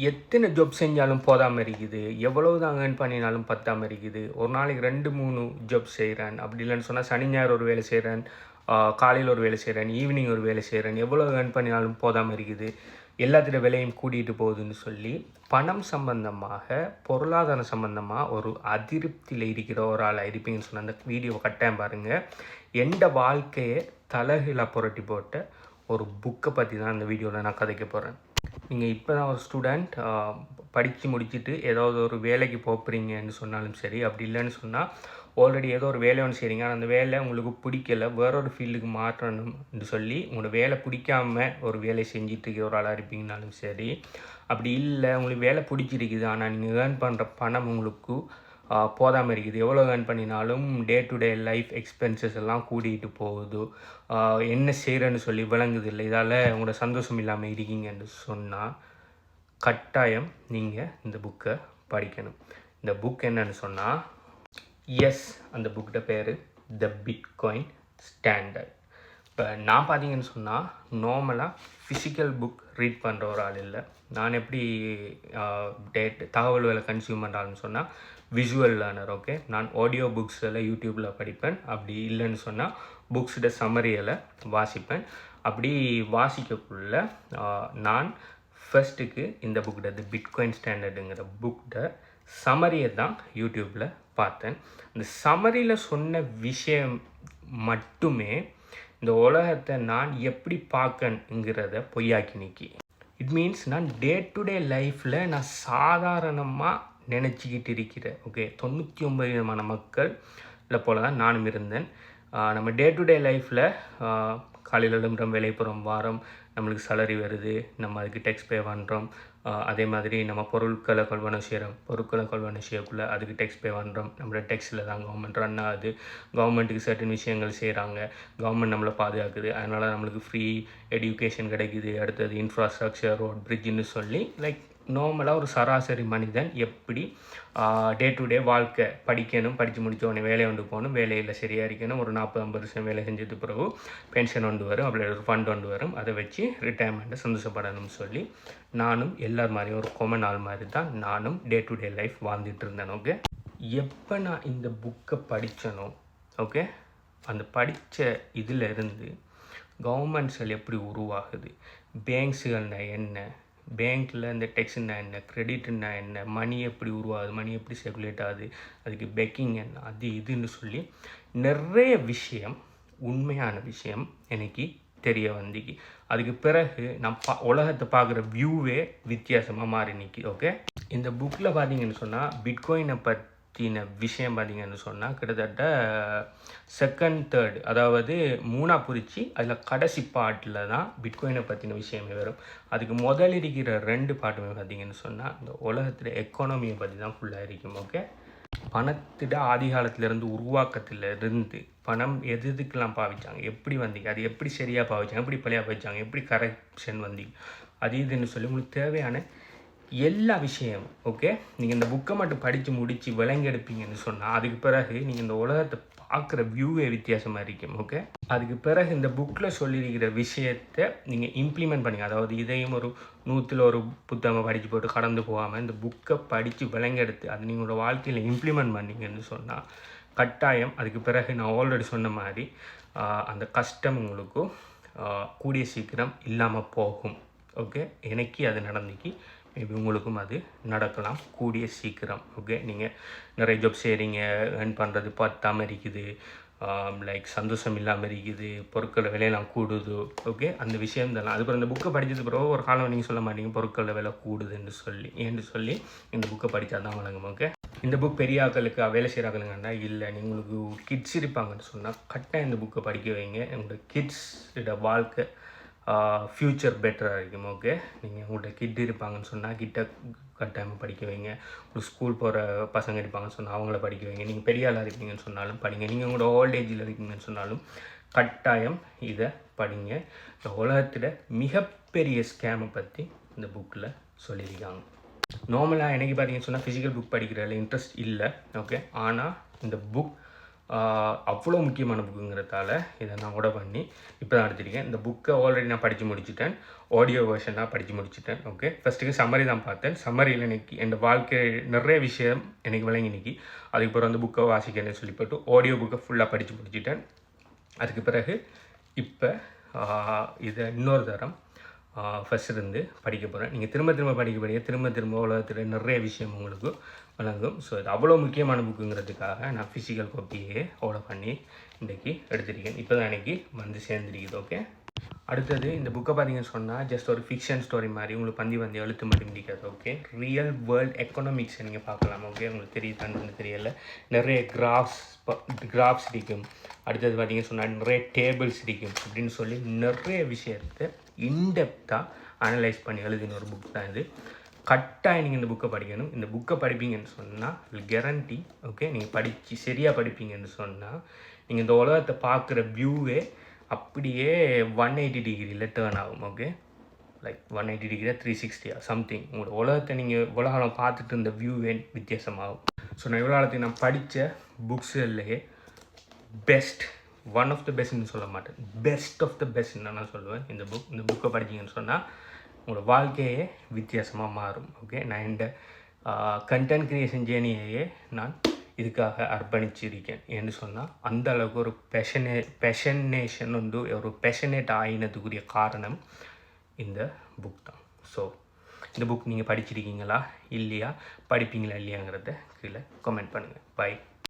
எத்தனை ஜாப் செஞ்சாலும் போதாமல் இருக்குது, எவ்வளவு தான் ஏர்ன் பண்ணினாலும் பத்தாமல் இருக்குது. ஒரு நாளைக்கு 2-3 ஜாப் செய்கிறேன், அப்படி இல்லைன்னு சொன்னால் சனி ஞாயிறு ஒரு வேலை செய்கிறேன், காலையில் ஒரு வேலை செய்கிறேன், ஈவினிங் ஒரு வேலை செய்கிறேன், எவ்வளோ ஏர்ன் பண்ணினாலும் போதாமல் இருக்குது, எல்லாத்தோட விலையும் கூட்டிகிட்டு போகுதுன்னு சொல்லி பணம் சம்பந்தமாக, பொருளாதாரம் சம்பந்தமாக ஒரு அதிருப்தியில் இருக்கிற ஒரு ஆளாக இருப்பீங்கன்னு சொன்ன அந்த வீடியோவை கட்டாயம் பாருங்கள். எந்த வாழ்க்கையை தலைகீழாக புரட்டி போட்ட ஒரு புக்கை பற்றி தான் அந்த வீடியோவில் நான் கதைக்க போகிறேன். நீங்கள் இப்போ தான் ஒரு ஸ்டூடெண்ட் படித்து முடிச்சுட்டு ஏதாவது ஒரு வேலைக்கு போகிறீங்கன்னு சொன்னாலும் சரி, அப்படி இல்லைன்னு சொன்னால் ஆல்ரெடி ஏதோ ஒரு வேலை ஒன்று செய்கிறீங்க, அந்த வேலை உங்களுக்கு பிடிக்கலை, வேறொரு ஃபீல்டுக்கு மாற்றணும்னு சொல்லி உங்களோட வேலை பிடிக்காம ஒரு வேலை செஞ்சுட்டு இருக்கிற ஒரு ஆளாக இருப்பீங்கனாலும் சரி, அப்படி இல்லை உங்களுக்கு வேலை பிடிச்சிருக்குது ஆனால் நீங்கள் ஏர்ன் பண்ணுற பணம் உங்களுக்கு போதாமல் இருக்குது, எவ்வளோ ஏர்ன் பண்ணினாலும் day to day life expenses எல்லாம் கூட்டிகிட்டு போகுது, என்ன செய்கிறேன்னு சொல்லி விளங்குது இல்லை, இதால் உங்களோட சந்தோஷம் இல்லாமல் இருக்கீங்கன்னு சொன்னால் கட்டாயம் நீங்கள் இந்த புக்கை படிக்கணும். இந்த புக் என்னன்னு சொன்னால், அந்த புக்கிட்ட பேர் த பிட்காயின் ஸ்டாண்டர்ட். இப்போ நான் பார்த்தீங்கன்னு சொன்னால் நார்மலாக ஃபிசிக்கல் புக் ரீட் பண்ணுற ஒரு ஆள் இல்லை. நான் எப்படி தகவல்களை கன்சியூம் பண்ணுறான்னு சொன்னால் விஷுவல் லேர்னர். ஓகே, நான் ஆடியோ புக்ஸ் எல்லாம் யூடியூப்பில் படிப்பேன், அப்படி இல்லைன்னு சொன்னால் புக்ஸோட சம்மரியில் வாசிப்பேன். அப்படி வாசிக்கக்குள்ள நான் ஃபர்ஸ்ட்டுக்கு இந்த புக்கிட்ட தி பிட்காயின் ஸ்டாண்டர்டுங்கிற புக்கிட்ட சம்மரியை தான் யூடியூப்பில் பார்த்தேன். இந்த சம்மரியில் சொன்ன விஷயம் மட்டுமே இந்த உலகத்தை நான் எப்படி பார்க்கணுங்கிறத பொய்யாக்கி நிற்கி. இட் மீன்ஸ் நான் டே டு டே லைஃப்பில் நான் சாதாரணமாக நினச்சிக்கிட்டு இருக்கிறேன். ஓகே, 99% மக்கள் இல்லை போல தான் நானும் இருந்தேன். நம்ம டே டு டே லைஃப்பில் காலையில் எழும்புறோம், வேலை போகிறோம், வாரம் நம்மளுக்கு சேலரி வருது, நம்ம அதுக்கு டேக்ஸ் பே பண்ணுறோம். அதே மாதிரி நம்ம பொருட்களை கொள்வனை செய்யக்குள்ளே அதுக்கு டேக்ஸ் பே பண்ணுறோம். நம்மளோட டேக்ஸில் தான் கவர்மெண்ட் ரன் ஆகுது. கவர்மெண்ட்டுக்கு சர்டன் விஷயங்கள் செய்கிறாங்க, கவர்மெண்ட் நம்மளை பாதுகாக்குது, அதனால் நம்மளுக்கு ஃப்ரீ எடியூகேஷன் கிடைக்குது. அடுத்தது இன்ஃப்ராஸ்ட்ரக்சர், ரோட், பிரிட்ஜுன்னு சொல்லி லைக் நார்மலாக ஒரு சராசரி மனிதன் எப்படி டே டு டே வாழ்க்கை படிக்கணும், படித்து முடித்த உடனே வேலையை கொண்டு போகணும், வேலையில் சரியாக இருக்கணும், ஒரு 40-50% வேலை செஞ்சது பிறகு பென்ஷன் கொண்டு வரும், அப்படி ஒரு ஃபண்ட் கொண்டு வரும், அதை வச்சு ரிட்டையர்மெண்ட்டை சந்தோஷப்படணும்னு சொல்லி நானும் எல்லார் மாதிரியும் ஒரு காமன் ஆள் மாதிரி தான் நானும் டே டு டே லைஃப் வாழ்ந்துட்டு இருந்தேன். ஓகே, எப்போ நான் இந்த புக்கை படித்தனோ, ஓகே, அந்த படித்த இதில் இருந்து கவர்மெண்ட்ஸ்கள் எப்படி உருவாகுது, பேங்க்ஸுகள்னா என்ன, பேங்க்கில் இந்த டெக்ஸ்னா என்ன, கிரெடிட்னா என்ன, மணி எப்படி உருவாகுது, மணி எப்படி சர்க்குலேட் ஆகுது, அதுக்கு பெக்கிங் என்ன, அது இதுன்னு சொல்லி நிறைய விஷயம், உண்மையான விஷயம் எனக்கு தெரிய வந்துக்கு. அதுக்கு பிறகு நான் உலகத்தை பார்க்குற வியூவே வித்தியாசமாக மாறி நிற்கி. ஓகே, இந்த புக்கில் பார்த்தீங்கன்னு சொன்னால் பிட்காயினை பற்றின விஷயம் பார்த்தீங்கன்னு சொன்னால் கிட்டத்தட்ட செகண்ட், தேர்ட், அதாவது 3ஆக பிரித்து அதில் கடைசி பாட்டில் தான் பிட்காயினை பற்றின விஷயமே வரும். அதுக்கு முதல் இருக்கிற 2 பாட்டுமே பார்த்தீங்கன்னு சொன்னால் இந்த உலகத்தில் எக்கானமியை பற்றி தான் ஃபுல்லாக இருக்கும். ஓகே, பணத்திட ஆதி காலத்திலேருந்து உருவாக்கத்திலிருந்து பணம் எதுக்கெல்லாம் பாவிச்சாங்க, எப்படி வந்தீங்க, அது எப்படி சரியாக பாவிச்சாங்க, எப்படி பழையாக பாவிச்சாங்க, எப்படி கரெக்ஷன் வந்தீங்க, அது இதுன்னு சொல்லி உங்களுக்கு தேவையான எல்லா விஷயம். ஓகே, நீங்கள் இந்த புக்கை மட்டும் படித்து முடித்து விளங்கெடுப்பீங்கன்னு சொன்னால் அதுக்கு பிறகு நீங்கள் இந்த உலகத்தை பார்க்குற வியூவே வித்தியாசமாக இருக்கும். ஓகே, அதுக்கு பிறகு இந்த புக்கில் சொல்லியிருக்கிற விஷயத்தை நீங்கள் இம்ப்ளிமெண்ட் பண்ணிங்க. அதாவது இதையும் ஒரு 100ல் ஒரு புத்தகம் படித்து போட்டு கடந்து போகாமல் இந்த புக்கை படித்து விளங்கெடுத்து அது நீங்களோட வாழ்க்கையில் இம்ப்ளிமெண்ட் பண்ணிங்கன்னு சொன்னால் கட்டாயம் அதுக்கு பிறகு நான் ஆல்ரெடி சொன்ன மாதிரி அந்த கஷ்டம் உங்களுக்கு கூடிய சீக்கிரம் இல்லாமல் போகும். ஓகே, எனக்கு அது நடந்துக்கு, மேபி உங்களுக்கும் அது நடக்கலாம் கூடிய சீக்கிரம். ஓகே, நீங்கள் நிறைய ஜாப் செய்கிறீங்க, ஏர்ன் பண்ணுறது பத்தாமல் இருக்குது, லைக் சந்தோஷம் இல்லாமல் இருக்குது, பொருட்களோட விலையெல்லாம் கூடுது. ஓகே, அந்த விஷயம் தான். அதுக்கப்புறம் இந்த புக்கை படித்தது பிறகு ஒரு காலம் நீங்கள் சொல்ல மாட்டீங்க பொருட்களோட விலை கூடுதுன்னு சொல்லி, ஏன்னு சொல்லி இந்த புக்கை படித்தா தான் வழங்கும். ஓகே, இந்த புக் பெரிய ஆக்களுக்கு வேலை செய்கிற ஆக்களுங்கண்டா இல்லை, உங்களுக்கு கிட்ஸ் இருப்பாங்கன்னு சொன்னால் கட்டாயம் இந்த புக்கை படிக்க வைங்க. உங்களோட கிட்ஸோட வாழ்க்கை ஃப்யூச்சர் பெட்டராக இருக்கும். ஓகே, நீங்கள் உங்கள்கிட்ட கிட் இருப்பாங்கன்னு சொன்னால் கிட்ட கட்டாயமாக படிக்க வைங்க. உங்களுக்கு ஸ்கூல் போகிற பசங்க இருப்பாங்கன்னு சொன்னால் அவங்கள படிக்க வைங்க. நீங்கள் பெரிய ஆளாக இருக்கீங்கன்னு சொன்னாலும் படிங்க. நீங்கள் உங்களோட ஓல்ட் ஏஜில் இருக்கீங்கன்னு சொன்னாலும் கட்டாயம் இதை படிங்க. இந்த உலகத்தில் மிகப்பெரிய ஸ்கேமை பற்றி இந்த புக்கில் சொல்லியிருக்காங்க. நார்மலாக எனக்கு பார்த்தீங்கன்னு சொன்னால் ஃபிசிக்கல் புக் படிக்கிறதில் இன்ட்ரெஸ்ட் இல்லை. ஓகே, ஆனால் இந்த புக் அவ்வளோ முக்கியமான புக்குங்கிறதால இதை நான் கூட பண்ணி இப்போ தான் எடுத்திருக்கேன். இந்த புக்கை ஆல்ரெடி நான் படித்து முடிச்சுட்டேன். ஆடியோ வெர்ஷன் தான் படித்து முடிச்சுட்டேன். ஓகே, ஃபஸ்ட்டுக்கு சம்மரி தான் பார்த்தேன். சம்மரியில் எனக்கு என் வாழ்க்கை நிறைய விஷயம் எனக்கு விளங்கி நிற்கி. அதுக்கப்புறம் வந்து புக்கை வாசிக்கிறேன்னு சொல்லி போட்டு ஆடியோ புக்கை ஃபுல்லாக படித்து முடிச்சுட்டேன். அதுக்கு பிறகு இப்போ இதை இன்னொரு தரம் ஃபஸ்ட் இருந்து படிக்க போகிறேன். நீங்கள் திரும்ப படிக்க திரும்ப உலகத்தில் நிறைய விஷயம் உங்களுக்கு வழங்கும். ஸோ இது அவ்வளோ முக்கியமான புக்குங்கிறதுக்காக நான் ஃபிசிக்கல் காப்பியே ஆர்டர் பண்ணி இன்றைக்கி எடுத்திருக்கேன். இப்போ தான் எனக்கு வந்து சேர்ந்துருக்குது. ஓகே, அடுத்தது இந்த புக்கை பார்த்தீங்கன்னு சொன்னால் ஜஸ்ட் ஒரு ஃபிக்ஷன் ஸ்டோரி மாதிரி உங்களுக்கு பந்தி எழுத்து மட்டும் இருக்காது. ஓகே, ரியல் வேர்ல்டு எக்கனாமிக்ஸை நீங்கள் பார்க்கலாம். ஓகே, உங்களுக்கு தெரியுதான்னு தெரியல. நிறைய கிராஃப்ஸ் இருக்கும். அடுத்தது பார்த்தீங்கன்னு சொன்னால் நிறைய டேபிள்ஸ் இருக்கும் அப்படின்னு சொல்லி நிறைய விஷயத்தை இன்டெப்த்தாக அனலைஸ் பண்ணி எழுதின ஒரு புக் தான் இது. கட்டாயம் நீங்கள் இந்த புக்கை படிக்கணும். இந்த புக்கை படிப்பீங்கன்னு சொன்னால் கேரண்டி. ஓகே, நீங்கள் படித்து சரியாக படிப்பீங்கன்னு சொன்னால் நீங்கள் இந்த உலகத்தை பார்க்குற வியூவே அப்படியே 180 டிகிரியில் டேர்ன் ஆகும். ஓகே, லைக் 180 டிகிரியாக 360 சம்திங். உங்களோட உலகத்தை நீங்கள் உலகம் பார்த்துட்டு இருந்த வியூவே வித்தியாசமாகும். ஸோ நான் இவ்வளோ காலத்துக்கு நான் படித்த புக்ஸ்லேயே பெஸ்ட், ஒன் ஆஃப் த பெஸ்ட்னு சொல்ல மாட்டேன், பெஸ்ட் ஆஃப் த பெஸ்ட்னு நான் சொல்லுவேன் இந்த புக்கை படிச்சிங்கன்னு சொன்னால் உங்களோட வாழ்க்கையே வித்தியாசமாக மாறும். ஓகே, நான் இந்த கண்டென்ட் க்ரியேஷன் ஜேர்னியையே நான் இதுக்காக அர்ப்பணிச்சிருக்கேன். என்று சொன்னால் அந்த அளவுக்கு ஒரு பேஷனேஷன் வந்து ஒரு பேஷனேட் ஆகினதுக்குரிய காரணம் இந்த புக் தான். ஸோ இந்த புக் நீங்கள் படிச்சிருக்கீங்களா இல்லையா, படிப்பீங்களா இல்லையாங்கிறத கீழே கமெண்ட் பண்ணுங்கள். பை.